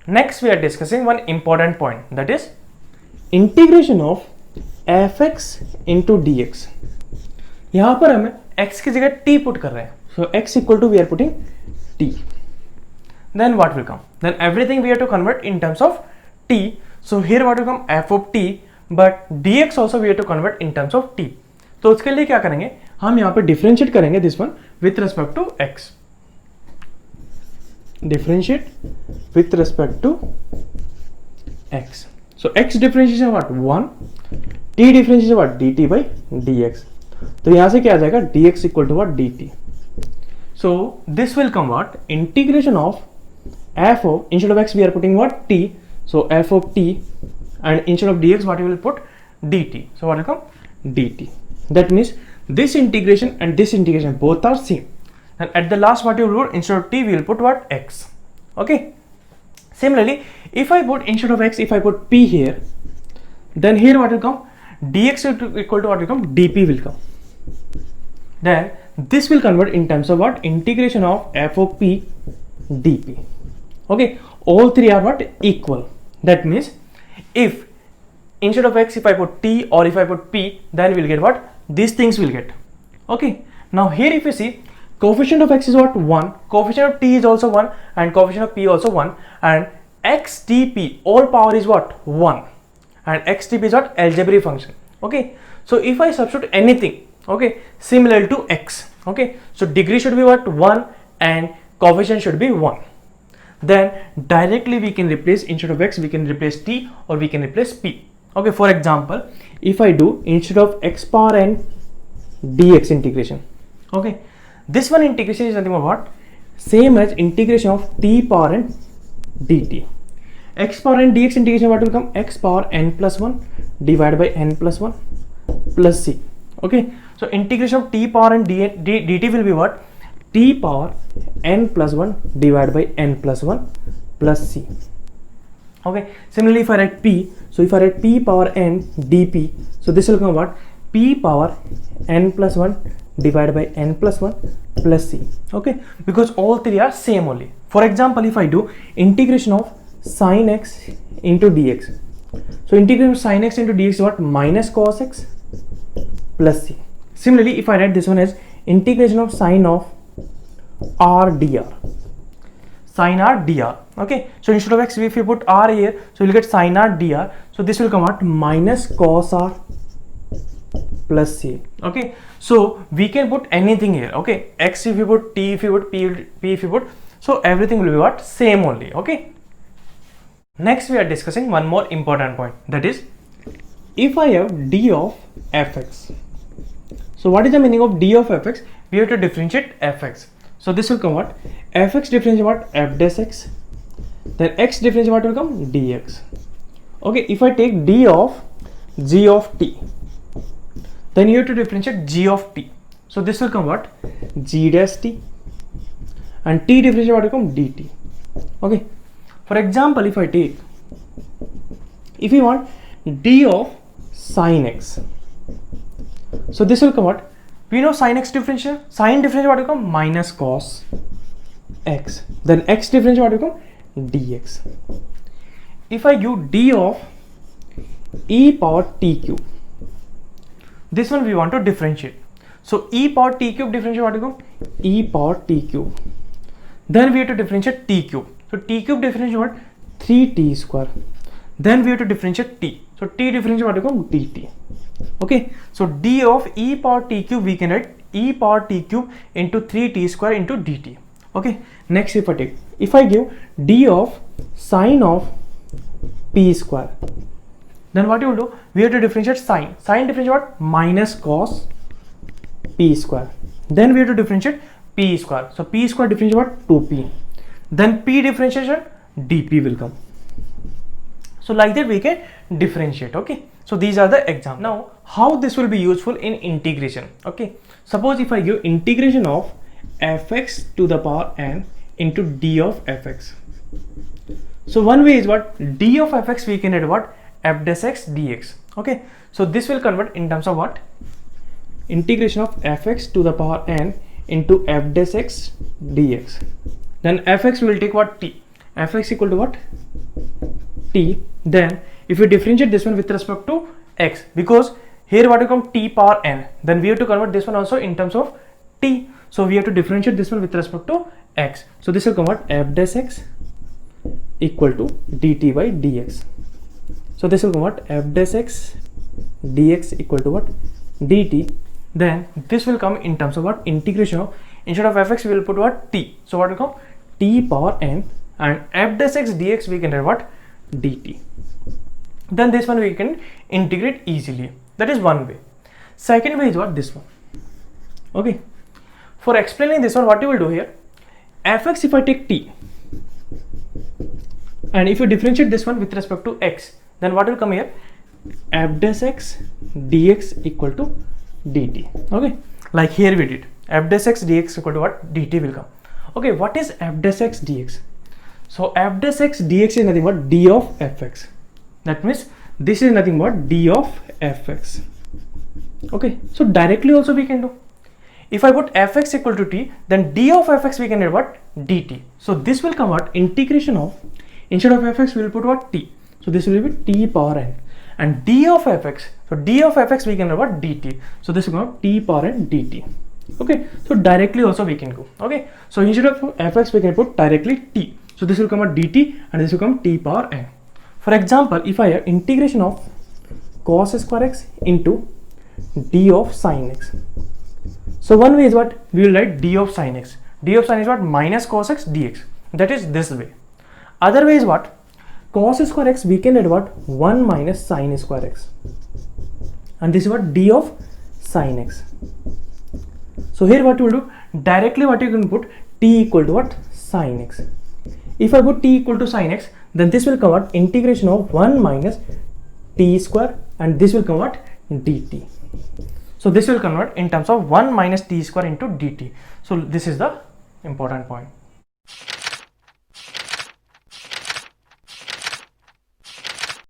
Next we are discussing one important point, that is integration of fx into dx. यहाँ पर हमें x की जगह t पुट कर रहे हैं. so x equal to we are putting t. Then what will come? Then everything we have to convert in terms of t. So here what will come? F of t, but dx also we have to convert in terms of t. तो उसके लिए क्या करेंगे? हम यहाँ पे differentiate करेंगे this one With respect to x. Differentiate with respect to x. so x differentiation what 1, t differentiation what dt by dx. तो यहाँ से क्या आ जाएगा dx equal to what dt. So this will come what? Integration of f of instead of x we are putting what t, so f of t, And instead of dx what we will put? dt. So what will come? dt. That means this integration and this integration both are same. And at the last what you will put? Instead of t we will put what? X. Okay. Similarly, if I put instead of x, if I put p here, then here what will come? Dx equal to what will come? Dp will come. Then this will convert in terms of what? Integration of f of p dp. Okay, all three are what? Equal. That means if instead of x if I put t or if I put p, then we'll get what? These things will get. Okay. Now here if you see, coefficient of x is what? 1. Coefficient of t is also 1 and coefficient of p also 1, and x dp all power is what? 1, and x dp is what? Algebraic function. Okay. So if I substitute anything, okay, similar to x, okay, so degree should be what? 1 and coefficient should be 1. Then directly we can replace instead of x we can replace t or we can replace p. Okay, for example, if I do instead of x power n dx integration, okay, this one integration is nothing but what? Same as integration of t power n dt. X power n dx integration what will come? X power n plus 1 divided by n plus 1 plus c. Okay, so integration of t power n dt will be what? T power n plus 1 divided by n plus 1 plus c. Okay, similarly if I write p, so if I write p power n dp, so this will come what? P power n plus 1 divided by n plus 1 plus c. Okay, because all three are same only. For example, if I do integration of sin x into dx, so integration of sin x into dx is what? Minus cos x plus c. Similarly, if I write this one as integration of sin of r dr, sin r dr. Okay, so instead of x if you put r here, so you'll get sin r dr. So this will come out minus cos r plus c. Okay, so we can put anything here. Okay, x if you put, t if you put, p if you put, so everything will be what? Same only. Okay. Next we are discussing one more important point, that is if I have d of fx. So what is the meaning of d of fx? We have to differentiate fx. So this will come what? Fx differentiate what? F dash x. Then x differentiate what will come? Dx. Okay, if I take d of g of t, then you have to differentiate g of t. So this will come what? G dash t. And t differentiate what will come? Dt. Okay. For example, if I take, if you want d of sin x, so this will come what? We know sin x differential. Sin differential what will come? Minus cos x. Then x differential what will come? Dx. If I give d of e power t cube, this one we want to differentiate. So e power t cube differentiate what will come? E power t cube. Then we have to differentiate t cube. So t cube differentiate what? 3t square. Then we have to differentiate t. So t differentiate what will come? Dt. Okay, so d of e power t cube we can write e power t cube into 3t square into dt. Okay, next if I give d of sine of p square, then what you will do? We have to differentiate sine. Sine differentiate what? Minus cos p square. Then we have to differentiate p square. So p square differentiate what? 2p. Then p differentiation dp will come. So like that we can differentiate. Okay, so these are the examples. Now how this will be useful in integration? Okay, suppose if I give integration of fx to the power n into d of fx. So one way is what? D of fx we can write what? F dash x dx. Okay, so this will convert in terms of what? Integration of fx to the power n into f dash x dx. Then fx will take what? T. Fx equal to what? T. Then if you differentiate this one with respect to x, because here what will come? T power n, then we have to convert this one also in terms of t. So we have to differentiate this one with respect to x. So this will come what? F dash x equal to dt by dx. So this will come what? F dash x dx equal to what? Dt. Then this will come in terms of what? Integration of, instead of fx we will put what? T. So what will come? T power n, and f dash x dx we can write what? Dt. Then this one we can integrate easily. That is one way. Second way is what? This one. Okay. For explaining this one, what you will do here? Fx, if I take t, and if you differentiate this one with respect to x, then what will come here? F dash x dx equal to dt. Okay. Like here we did. F dash x dx equal to what? Dt will come. Okay. What is f dash x dx? So f dash x dx is nothing but d of fx. That means this is nothing but d of fx. Okay. So directly also we can do. If I put fx equal to t, then d of fx we can get what? Dt. So this will come out integration of, instead of fx we will put what? T. So this will be t power n, and d of fx, so d of fx we can get what? Dt. So this will come out t power n dt. Okay. So directly also we can go. Okay. So instead of fx we can put directly t. So this will come out dt, and this will come t power n. For example, if I have integration of cos square x into d of sin x. So one way is what? We will write d of sin x. D of sin is what? Minus cos x dx. That is this way. Other way is what? Cos square x we can write what? 1 minus sin square x. And this is what? D of sin x. So here what you will do? Directly what you can put? T equal to what? Sin x. If I put t equal to sin x, then this will come out integration of 1 minus t square, and this will come out dt. So this will convert in terms of 1 minus t square into dt. So this is the important point.